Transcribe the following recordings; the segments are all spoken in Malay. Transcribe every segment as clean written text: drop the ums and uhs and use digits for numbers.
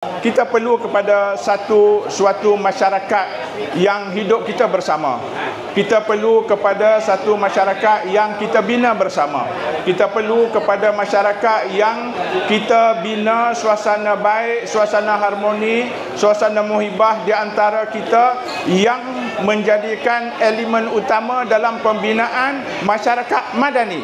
Kita perlu kepada suatu masyarakat yang hidup kita bersama. Kita perlu kepada satu masyarakat yang kita bina bersama. Kita perlu kepada masyarakat yang kita bina suasana baik, suasana harmoni, suasana muhibah di antara kita, yang menjadikan elemen utama dalam pembinaan masyarakat madani.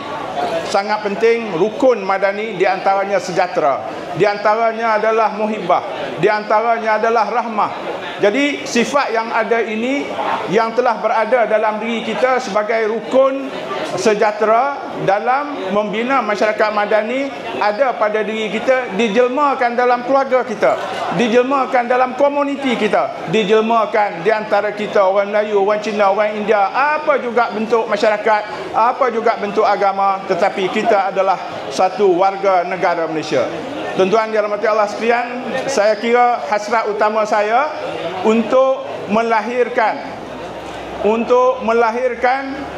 Sangat penting rukun madani, di antaranya sejahtera, di antaranya adalah muhibah, di antaranya adalah rahmah. Jadi sifat yang ada ini yang telah berada dalam diri kita sebagai rukun sejahtera dalam membina masyarakat madani ada pada diri kita, dijelmakan dalam keluarga kita, dijelmakan dalam komuniti kita, dijelmakan di antara kita, orang Melayu, orang Cina, orang India, apa juga bentuk masyarakat, apa juga bentuk agama, tetapi kita adalah satu warga negara Malaysia. Tuan-tuan yang dirahmati Allah sekalian, saya kira hasrat utama saya untuk melahirkan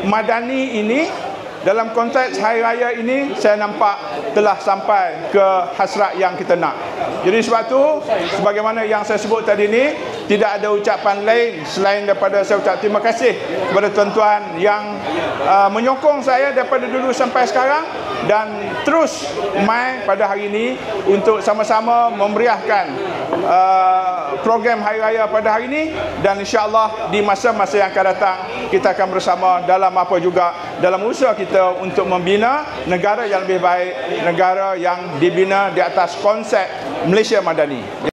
madani ini dalam konteks hari raya ini, saya nampak telah sampai ke hasrat yang kita nak. Jadi sebab tu, sebagaimana yang saya sebut tadi ni, tidak ada ucapan lain selain daripada saya ucap terima kasih kepada tuan-tuan yang menyokong saya daripada dulu sampai sekarang, dan terus mai pada hari ini untuk sama-sama memeriahkan program Hari Raya pada hari ini, dan insya-Allah di masa-masa yang akan datang kita akan bersama dalam apa juga dalam usaha kita untuk membina negara yang lebih baik, negara yang dibina di atas konsep Malaysia Madani.